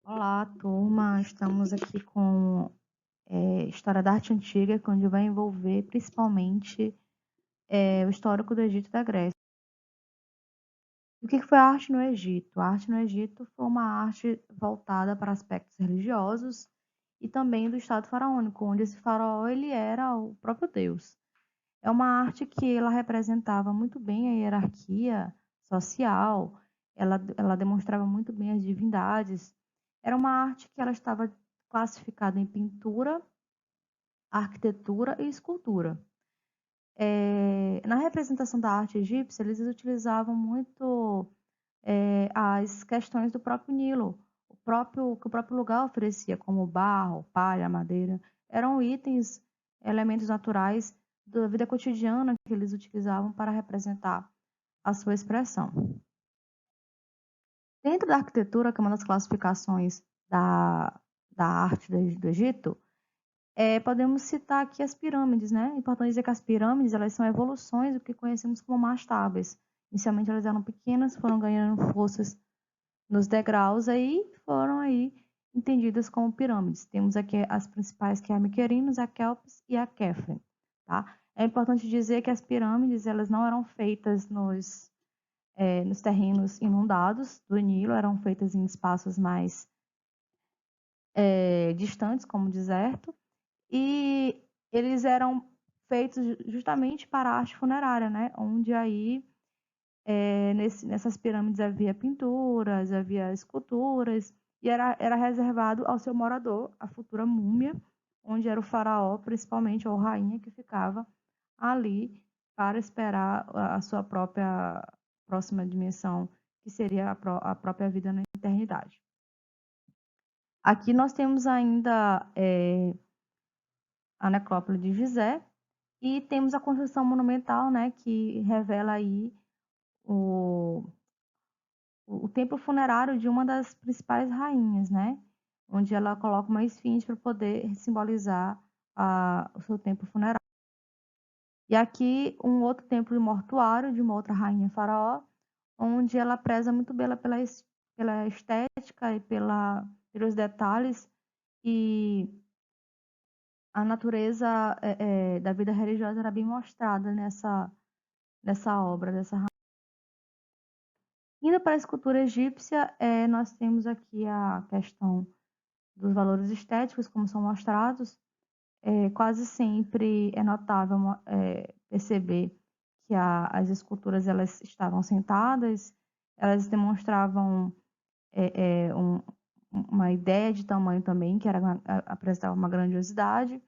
Olá, turma. Estamos aqui com História da Arte Antiga, onde vai envolver principalmente o histórico do Egito e da Grécia. O que foi a arte no Egito? A arte no Egito foi uma arte voltada para aspectos religiosos e também do Estado faraônico, onde esse faraó ele era o próprio Deus. É uma arte que ela representava muito bem a hierarquia social, ela demonstrava muito bem as divindades. Era uma arte que ela estava classificada em pintura, arquitetura e escultura. Na representação da arte egípcia, eles utilizavam muito as questões do próprio Nilo, que o próprio lugar oferecia, como barro, palha, madeira, eram itens, elementos naturais da vida cotidiana que eles utilizavam para representar a sua expressão. Dentro da arquitetura, que é uma das classificações da arte do Egito, podemos citar aqui as pirâmides, né? É importante dizer que as pirâmides elas são evoluções do que conhecemos como mastabas. Inicialmente elas eram pequenas, foram ganhando forças nos degraus, aí foram aí entendidas como pirâmides. Temos aqui as principais, que é a Miquerinos, a Kelps e a Kefren, tá? É importante dizer que as pirâmides elas não eram feitas nos terrenos inundados do Nilo, eram feitas em espaços mais distantes, como o deserto, e eles eram feitos justamente para a arte funerária, né? Onde aí nessas pirâmides havia pinturas, havia esculturas, e era reservado ao seu morador, a futura múmia, onde era o faraó, principalmente, ou rainha, que ficava ali para esperar a sua própria próxima dimensão, que seria a própria vida na eternidade. Aqui nós temos ainda a necrópole de Gizé, e temos a construção monumental, né, que revela aí o, o templo funerário de uma das principais rainhas, né, onde ela coloca uma esfinge para poder simbolizar o seu templo funerário. E aqui um outro templo mortuário de uma outra rainha faraó, onde ela preza muito pela estética e pelos detalhes e a natureza da vida religiosa era bem mostrada nessa obra, dessa rainha. Indo para a escultura egípcia, nós temos aqui a questão dos valores estéticos, como são mostrados. Quase sempre é notável perceber que as esculturas elas estavam sentadas, elas demonstravam uma ideia de tamanho também, que apresentava uma grandiosidade.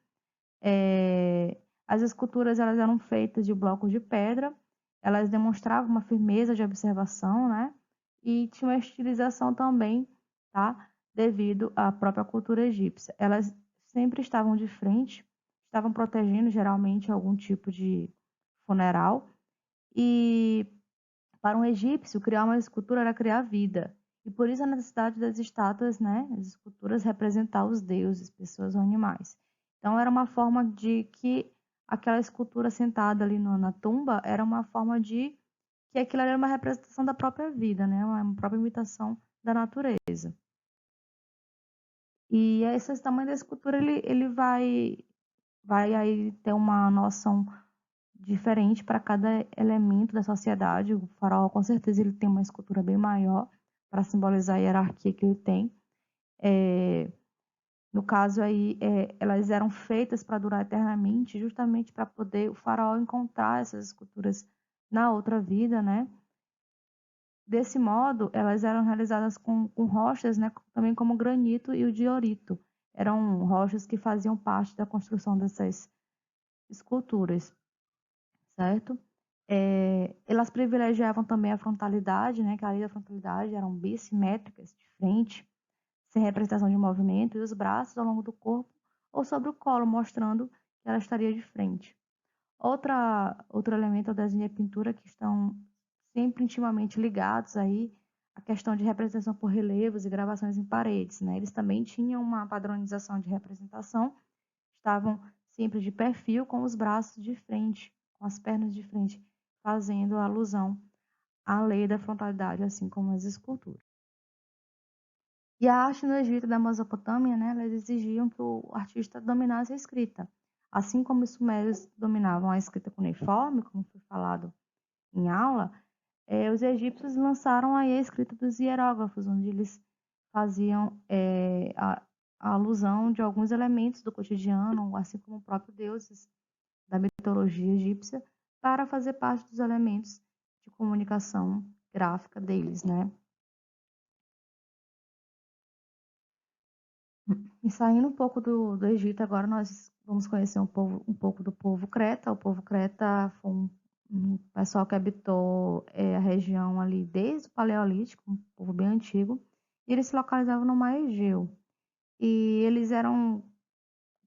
As esculturas elas eram feitas de blocos de pedra, elas demonstravam uma firmeza de observação, né? E tinha uma estilização também, tá? Devido à própria cultura egípcia. Elas sempre estavam de frente, estavam protegendo geralmente algum tipo de funeral. E para um egípcio, criar uma escultura era criar vida. E por isso a necessidade das estátuas, né? As esculturas representar os deuses, pessoas ou animais. Então era uma forma de que aquela escultura sentada ali na tumba era uma forma de que aquilo era uma representação da própria vida, né? Uma própria imitação da natureza. E esse tamanho da escultura ele vai aí ter uma noção diferente para cada elemento da sociedade. O faraó, com certeza, ele tem uma escultura bem maior para simbolizar a hierarquia que ele tem. No caso aí, elas eram feitas para durar eternamente, justamente para poder o faraó encontrar essas esculturas na outra vida, né? Desse modo, elas eram realizadas com rochas, né? Também como o granito e o diorito. Eram rochas que faziam parte da construção dessas esculturas, certo? Elas privilegiavam também a frontalidade, né, que a lei da frontalidade eram bissimétricas, de frente, sem representação de movimento, e os braços ao longo do corpo ou sobre o colo, mostrando que ela estaria de frente. Outro elemento é o desenho e a pintura, que estão sempre intimamente ligados aí à questão de representação por relevos e gravações em paredes, né? Eles também tinham uma padronização de representação, estavam sempre de perfil, com os braços de frente, com as pernas de frente, fazendo alusão à lei da frontalidade, assim como as esculturas. E a arte no Egito e da Mesopotâmia, né, elas exigiam que o artista dominasse a escrita. Assim como os sumérios dominavam a escrita cuneiforme, como foi falado em aula, os egípcios lançaram aí a escrita dos hieróglifos, onde eles faziam a alusão de alguns elementos do cotidiano, assim como próprios deuses da mitologia egípcia, para fazer parte dos elementos de comunicação gráfica deles, né? E saindo um pouco do Egito, agora nós vamos conhecer um pouco do povo Creta. O povo Creta foi um pessoal que habitou a região ali desde o Paleolítico, um povo bem antigo, e eles se localizavam no Mar Egeu. E eles eram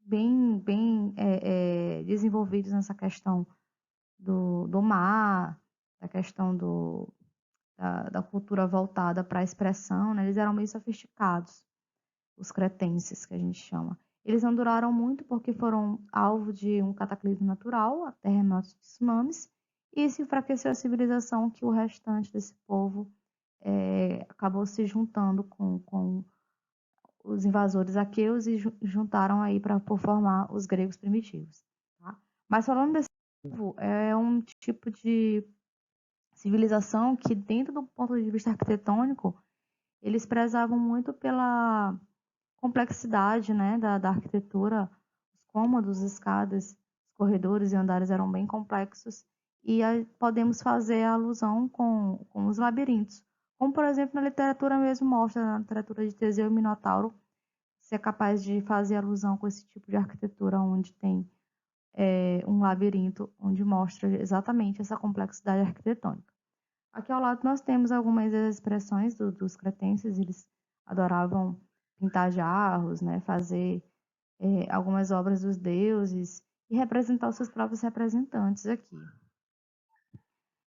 bem desenvolvidos nessa questão do mar, da questão da cultura voltada para a expressão, né? Eles eram meio sofisticados, os cretenses, que a gente chama. Eles não duraram muito porque foram alvo de um cataclismo natural, terremotos e tsunamis, e isso enfraqueceu a civilização que o restante desse povo acabou se juntando com os invasores aqueus e juntaram aí para formar os gregos primitivos. Tá? Mas falando desse povo, é um tipo de civilização que, dentro do ponto de vista arquitetônico, eles prezavam muito pela complexidade, né, da arquitetura. Os cômodos, escadas, os corredores e andares eram bem complexos e aí podemos fazer alusão com os labirintos. Como, por exemplo, na literatura mesmo mostra, na literatura de Teseu e Minotauro, ser capaz de fazer alusão com esse tipo de arquitetura onde tem um labirinto, onde mostra exatamente essa complexidade arquitetônica. Aqui ao lado nós temos algumas expressões dos cretenses, eles adoravam pintar jarros, né, fazer algumas obras dos deuses e representar os seus próprios representantes aqui.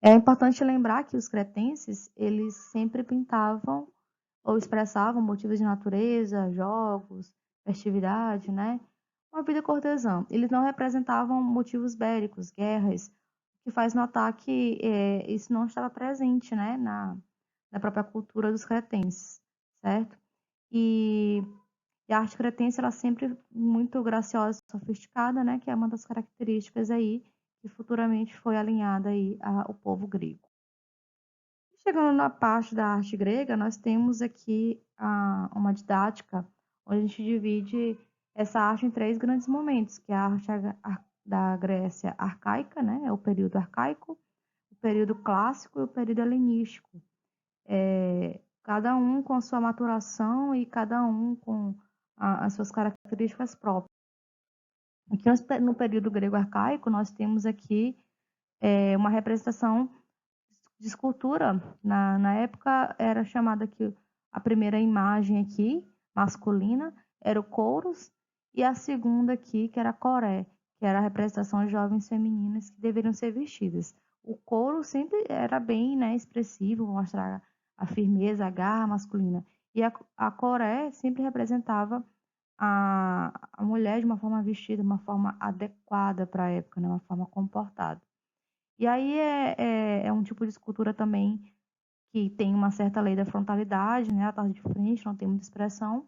É importante lembrar que os cretenses, eles sempre pintavam ou expressavam motivos de natureza, jogos, festividade, né? Uma vida cortesã. Eles não representavam motivos bélicos, guerras, o que faz notar que isso não estava presente, né, na própria cultura dos cretenses, certo? E, e a arte cretense, ela é sempre muito graciosa e sofisticada, né, que é uma das características aí que futuramente foi alinhada aí ao povo grego. Chegando na parte da arte grega, nós temos aqui uma didática onde a gente divide essa arte em três grandes momentos, que é a arte da Grécia arcaica, né? É o período arcaico, o período clássico e o período helenístico. Cada um com a sua maturação e cada um com as suas características próprias. Aqui no período grego arcaico, nós temos aqui uma representação de escultura. Na época era chamada aqui a primeira imagem aqui, masculina, era o Couros, e a segunda aqui, que era a Coré, que era a representação de jovens femininas que deveriam ser vestidas. O couro sempre era bem, né, expressivo, mostrar a firmeza, a garra masculina. E a Coré sempre representava a mulher de uma forma vestida, de uma forma adequada para a época, né, uma forma comportada. E aí é um tipo de escultura também que tem uma certa lei da frontalidade, né? Ela está de frente, não tem muita expressão.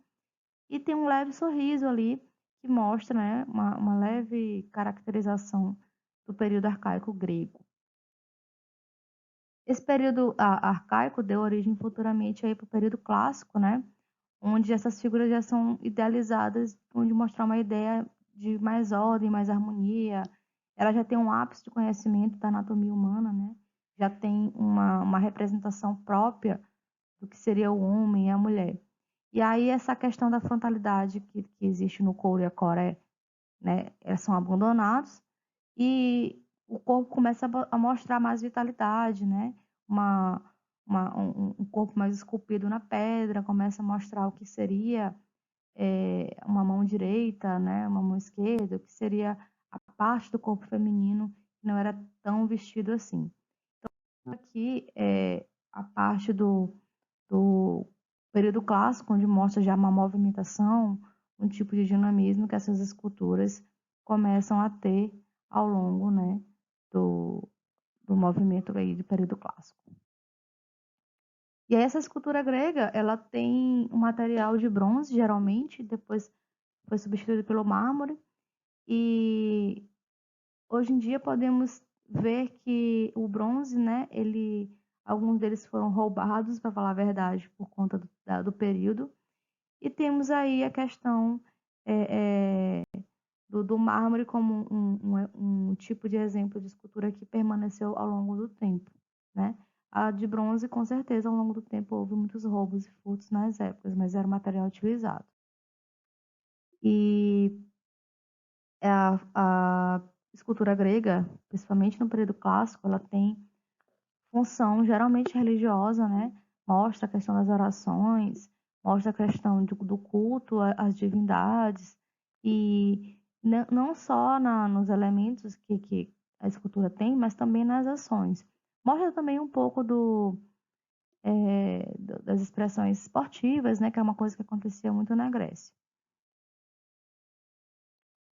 E tem um leve sorriso ali que mostra, né, uma leve caracterização do período arcaico grego. Esse período arcaico deu origem futuramente aí para o período clássico, né? Onde essas figuras já são idealizadas, onde mostrar uma ideia de mais ordem, mais harmonia. Ela já tem um ápice de conhecimento da anatomia humana, né? Já tem uma representação própria do que seria o homem e a mulher. E aí essa questão da frontalidade que existe no couro e a coré, né? Elas são abandonados e o corpo começa a mostrar mais vitalidade, né? Uma, um corpo mais esculpido na pedra, começa a mostrar o que seria uma mão direita, né? Uma mão esquerda, o que seria a parte do corpo feminino que não era tão vestido assim. Então, aqui é a parte do período clássico, onde mostra já uma movimentação, um tipo de dinamismo que essas esculturas começam a ter ao longo, né, do movimento aí do período clássico. E essa escultura grega, ela tem um material de bronze, geralmente, depois foi substituído pelo mármore. E hoje em dia podemos ver que o bronze, né, alguns deles foram roubados, para falar a verdade, por conta do período. E temos aí a questão do mármore como um tipo de exemplo de escultura que permaneceu ao longo do tempo, né? A de bronze, com certeza, ao longo do tempo houve muitos roubos e furtos nas épocas, mas era o material utilizado. E a escultura grega, principalmente no período clássico, ela tem função geralmente religiosa, né? Mostra a questão das orações, mostra a questão do culto às divindades, e não só nos elementos que a escultura tem, mas também nas ações. Mostra também um pouco das expressões esportivas, né? Que é uma coisa que acontecia muito na Grécia.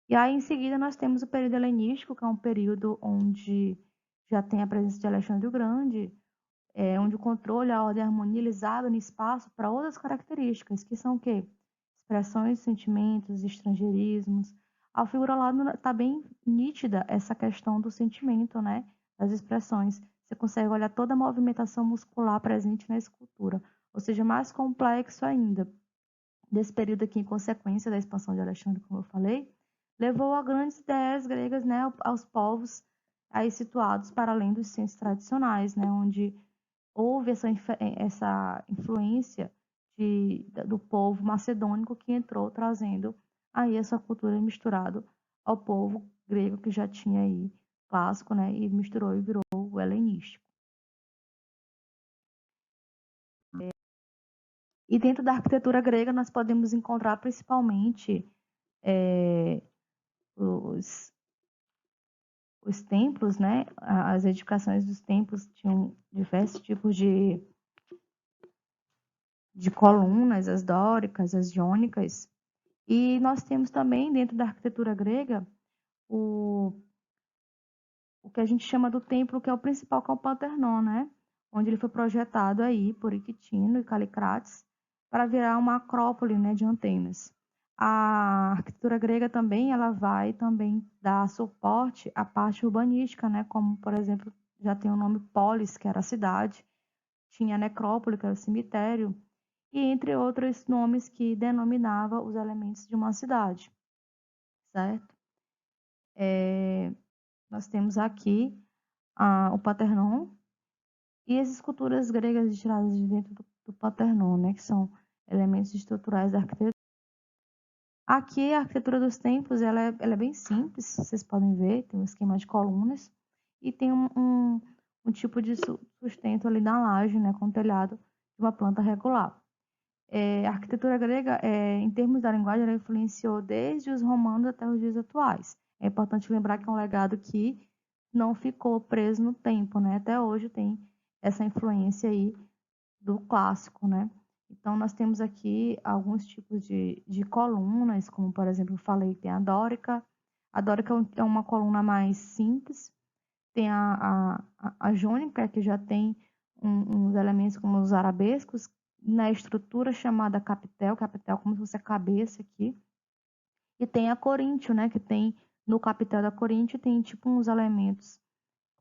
E aí, em seguida, nós temos o período helenístico, que é um período onde já tem a presença de Alexandre o Grande, onde o controle, a ordem e a harmonia eles abrem espaço para outras características, que são o quê? Expressões de sentimentos, estrangeirismos. A figura lá está bem nítida essa questão do sentimento, né? Das expressões. Você consegue olhar toda a movimentação muscular presente na escultura. Ou seja, mais complexo ainda. Desse período aqui, em consequência da expansão de Alexandre, como eu falei, levou a grandes ideias gregas, né, aos povos aí situados para além dos centros tradicionais, né, onde houve essa influência do povo macedônico que entrou trazendo aí essa cultura misturado ao povo grego que já tinha aí clássico, né, e misturou e virou o helenístico. E dentro da arquitetura grega nós podemos encontrar principalmente os, os templos, né? As edificações dos templos tinham diversos tipos de colunas, as dóricas, as jônicas. E nós temos também, dentro da arquitetura grega, o que a gente chama do templo, que é o principal, que é o Pantenon, né? Onde ele foi projetado aí por Iquitino e Calicrates para virar uma acrópole, né, de Atenas. A arquitetura grega também, ela vai também dar suporte à parte urbanística, né? Como, por exemplo, já tem o nome polis, que era a cidade, tinha a necrópole, que era o cemitério, e entre outros nomes que denominava os elementos de uma cidade, certo? Nós temos aqui o Paternon e as esculturas gregas tiradas de dentro do Paternon, né? Que são elementos estruturais da arquitetura. Aqui, a arquitetura dos templos, ela é bem simples, vocês podem ver, tem um esquema de colunas e tem um tipo de sustento ali na laje, né, com o telhado de uma planta regular. A arquitetura grega, em termos da linguagem, ela influenciou desde os romanos até os dias atuais. É importante lembrar que é um legado que não ficou preso no tempo, né? Até hoje tem essa influência aí do clássico, né? Então, nós temos aqui alguns tipos de colunas, como, por exemplo, eu falei, tem a dórica. A dórica é uma coluna mais simples. Tem a jônica, que já tem uns elementos como os arabescos, na estrutura chamada capitel como se fosse a cabeça aqui. E tem a coríntio, né? Que tem no capitel da coríntio, tem tipo uns elementos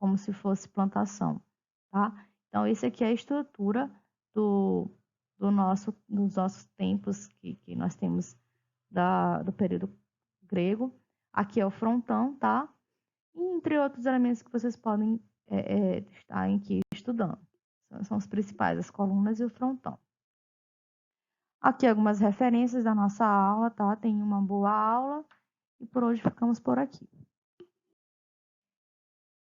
como se fosse plantação, tá? Então, esse aqui é a estrutura dos nossos templos que nós temos do período grego. Aqui é o frontão, tá? E entre outros elementos que vocês podem estar aqui estudando. São os principais, as colunas e o frontão. Aqui algumas referências da nossa aula, tá? Tenha uma boa aula e por hoje ficamos por aqui.